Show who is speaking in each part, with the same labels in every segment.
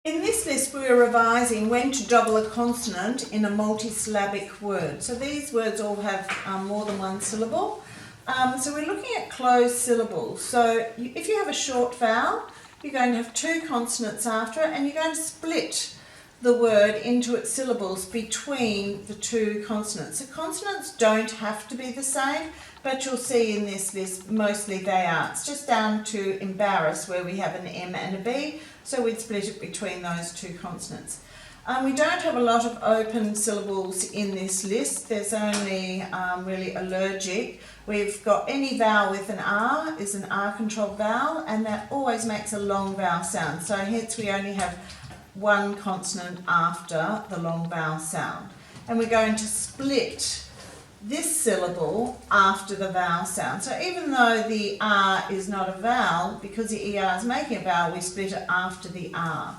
Speaker 1: In this list we are revising when to double a consonant in a multi-syllabic word. So these words all have more than one syllable. So we're looking at closed syllables. So if you have a short vowel, you're going to have two consonants after it, and you're going to split the word into its syllables between the two consonants. So consonants don't have to be the same, but you'll see in this list mostly they are. It's just down to embarrass where we have an M and a B, so we'd split it between those two consonants. We don't have a lot of open syllables in this list. There's only really allergic. We've got any vowel with an R is an R-controlled vowel, and that always makes a long vowel sound. So hence we only have one consonant after the long vowel sound. And we're going to split this syllable after the vowel sound. So even though the R is not a vowel, because the ER is making a vowel, we split it after the R.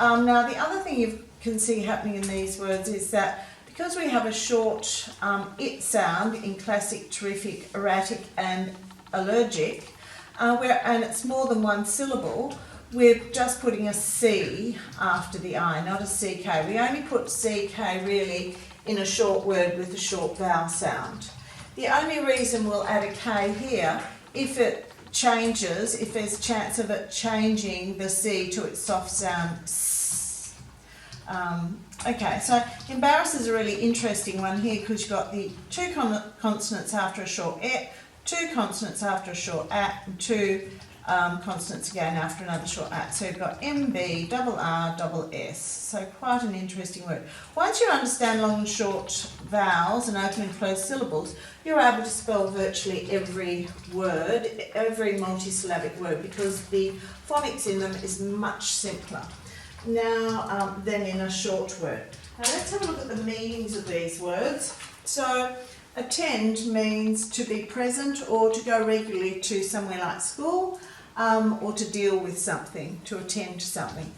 Speaker 1: Now the other thing you can see happening in these words is that because we have a short it sound in classic, terrific, erratic and allergic, and it's more than one syllable, we're just putting a C after the I, not a CK. We only put CK really in a short word with a short vowel sound. The only reason we'll add a K here, if it changes, if there's a chance of it changing the C to its soft sound S. Okay, so embarrass is a really interesting one here because you've got the two consonants after a short et, two consonants after a short at, and two consonants again after another short at. So you've got MB, double R, double S. So quite an interesting word. Once you understand long and short vowels and open and closed syllables, you're able to spell virtually every word, every multisyllabic word, because the phonics in them is much simpler now than in a short word. Now let's have a look at the meanings of these words. So attend means to be present or to go regularly to somewhere like school, or to deal with something, to attend to something.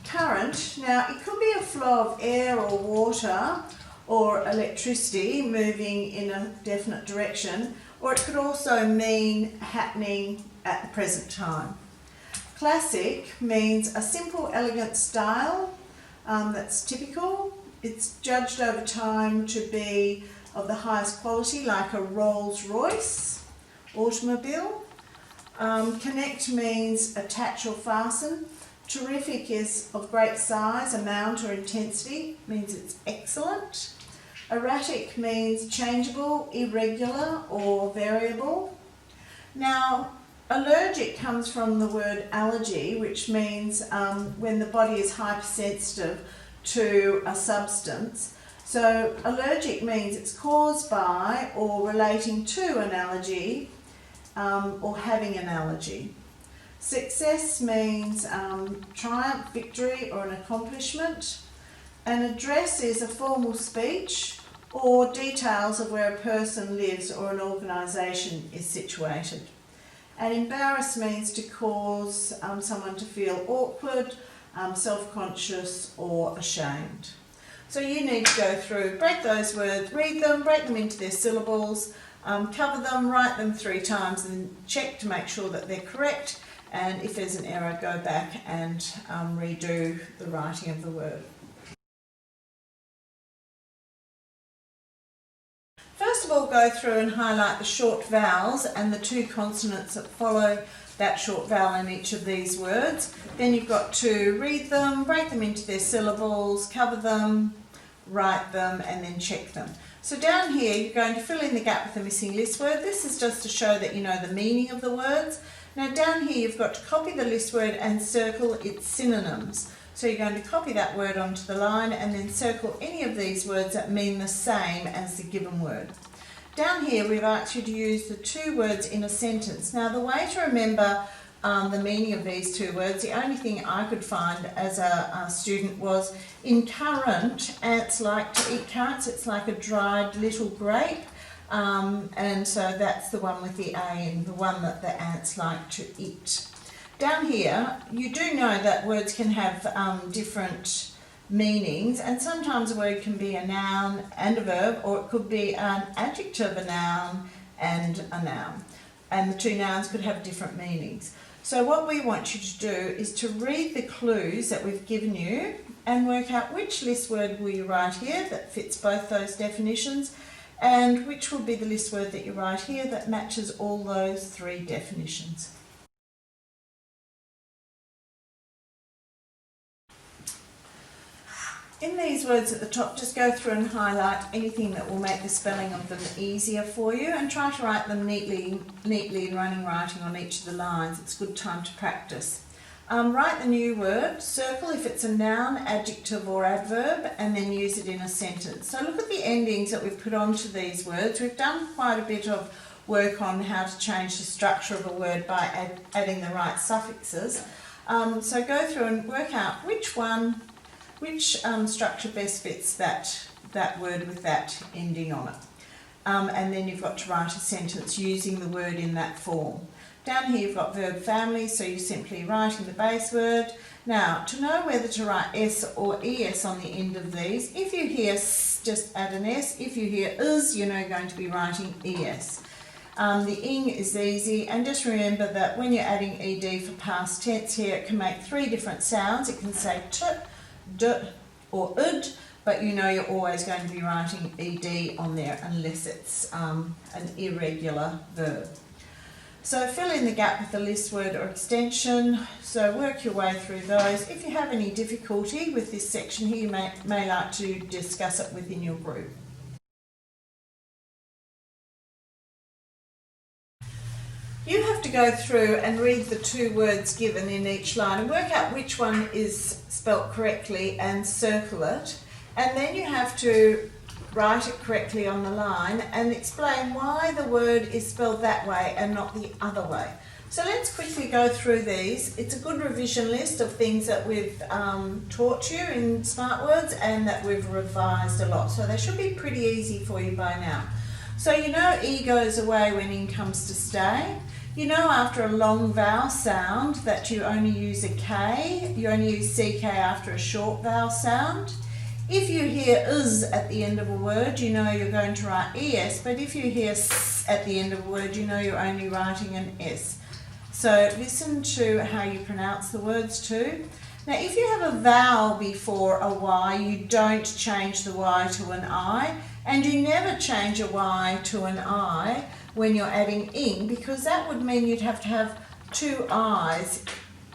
Speaker 1: Current, now it could be a flow of air or water or electricity moving in a definite direction, or it could also mean happening at the present time. Classic means a simple, elegant style that's typical. It's judged over time to be of the highest quality, like a Rolls-Royce automobile. Connect means attach or fasten. Terrific is of great size, amount or intensity, means it's excellent. Erratic means changeable, irregular or variable. Now, allergic comes from the word allergy, which means when the body is hypersensitive to a substance. So allergic means it's caused by or relating to an allergy, or having an allergy. Success means triumph, victory or an accomplishment. An address is a formal speech or details of where a person lives or an organisation is situated. And embarrass means to cause someone to feel awkward, self-conscious or ashamed. So you need to go through, break those words, read them, break them into their syllables, cover them, write them 3 times and check to make sure that they're correct. And if there's an error, go back and redo the writing of the word. First of all, go through and highlight the short vowels and the 2 consonants that follow that short vowel in each of these words. Then you've got to read them, break them into their syllables, cover them, write them and then check them. So down here you're going to fill in the gap with the missing list word. This is just to show that you know the meaning of the words. Now down here you've got to copy the list word and circle its synonyms. So you're going to copy that word onto the line and then circle any of these words that mean the same as the given word. Down here we've asked you to use the 2 words in a sentence. Now the way to remember the meaning of these 2 words, the only thing I could find as a student was in currant, ants like to eat currants. It's like a dried little grape, and so that's the one with the A in, the one that the ants like to eat. Down here you do know that words can have different meanings, and sometimes a word can be a noun and a verb, or it could be an adjective, a noun and a noun, and the 2 nouns could have different meanings. So what we want you to do is to read the clues that we've given you and work out which list word will you write here that fits both those definitions, and which will be the list word that you write here that matches all those three definitions. In these words at the top, just go through and highlight anything that will make the spelling of them easier for you, and try to write them neatly in running writing on each of the lines. It's a good time to practice. Write the new word, circle if it's a noun, adjective or adverb, and then use it in a sentence. So look at the endings that we've put onto these words. We've done quite a bit of work on how to change the structure of a word by adding the right suffixes. So go through and work out which structure best fits that word with that ending on it. And then you've got to write a sentence using the word in that form. Down here you've got verb family, so you're simply writing the base word. Now, to know whether to write S or ES on the end of these, if you hear S, just add an S. If you hear IS, you know you're going to be writing ES. The ing is easy, and just remember that when you're adding ED for past tense here, it can make three different sounds. It can say T, D or ud, but you know you're always going to be writing ed on there unless it's an irregular verb. So fill in the gap with the list word or extension. So work your way through those. If you have any difficulty with this section here, you may like to discuss it within your group. You have to go through and read the two words given in each line and work out which one is spelt correctly and circle it. And then you have to write it correctly on the line and explain why the word is spelled that way and not the other way. So let's quickly go through these. It's a good revision list of things that we've taught you in Smart Words and that we've revised a lot. So they should be pretty easy for you by now. So you know E goes away when ing comes to stay. You know after a long vowel sound that you only use a K. You only use CK after a short vowel sound. If you hear is at the end of a word, you know you're going to write ES, but if you hear s at the end of a word, you know you're only writing an S. So listen to how you pronounce the words too. Now if you have a vowel before a Y, you don't change the Y to an I, and you never change a Y to an I when you're adding ing, because that would mean you'd have to have two I's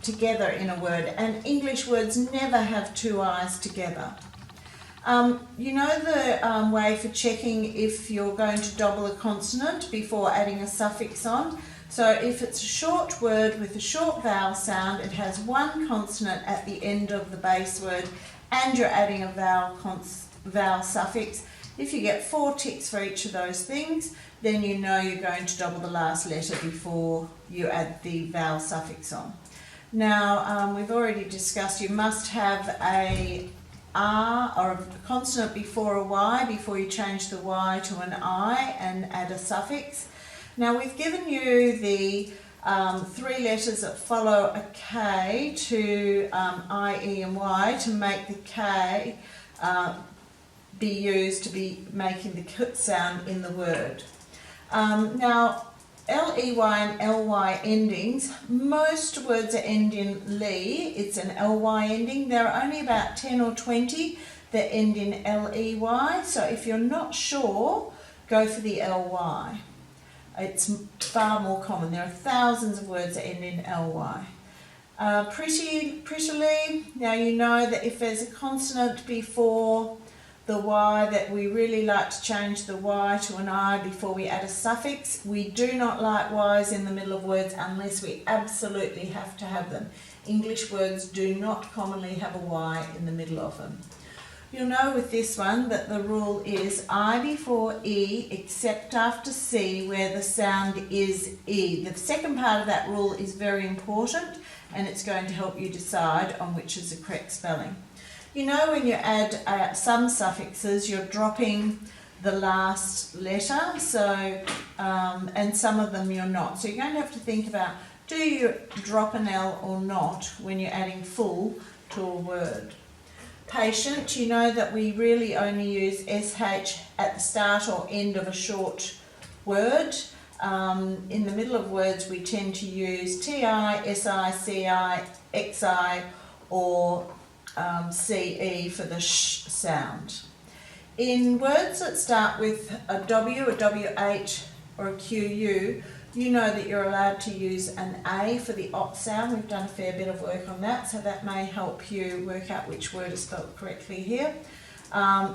Speaker 1: together in a word, and English words never have two I's together. You know the way for checking if you're going to double a consonant before adding a suffix on? So if it's a short word with a short vowel sound, it has one consonant at the end of the base word and you're adding a vowel suffix. If you get 4 ticks for each of those things, then you know you're going to double the last letter before you add the vowel suffix on. Now, we've already discussed you must have a R or a consonant before a Y before you change the Y to an I and add a suffix. Now we've given you the 3 letters that follow a K to I, E and Y to make the K be used to be making the K sound in the word. Now L-E-Y and L-Y endings, most words that end in ly, it's an L-Y ending. There are only about 10 or 20 that end in L-E-Y, so if you're not sure, go for the L-Y. It's far more common. There are thousands of words that end in L-Y. Prettily, now you know that if there's a consonant before the Y, that we really like to change the Y to an I before we add a suffix. We do not like Ys in the middle of words unless we absolutely have to have them. English words do not commonly have a Y in the middle of them. You'll know with this one that the rule is I before E except after C where the sound is E. The second part of that rule is very important and it's going to help you decide on which is the correct spelling. You know when you add some suffixes, you're dropping the last letter, so and some of them you're not. So you're going to have to think about, do you drop an L or not when you're adding full to a word? Patient, you know that we really only use SH at the start or end of a short word. In the middle of words we tend to use TI, SI, CI, XI or CE for the sh sound. In words that start with a W, a WH or a QU, you know that you're allowed to use an A for the OT sound. We've done a fair bit of work on that, so that may help you work out which word is spelled correctly here.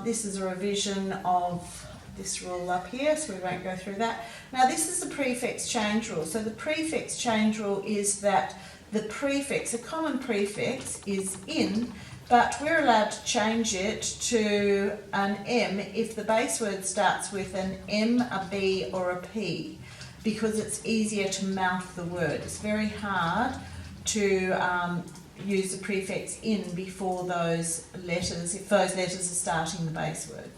Speaker 1: This is a revision of this rule up here, so we won't go through that. Now this is the prefix change rule. So the prefix change rule is that the prefix, a common prefix, is in, but we're allowed to change it to an M if the base word starts with an M, a B or a P, because it's easier to mouth the word. It's very hard to use the prefix in before those letters, if those letters are starting the base word.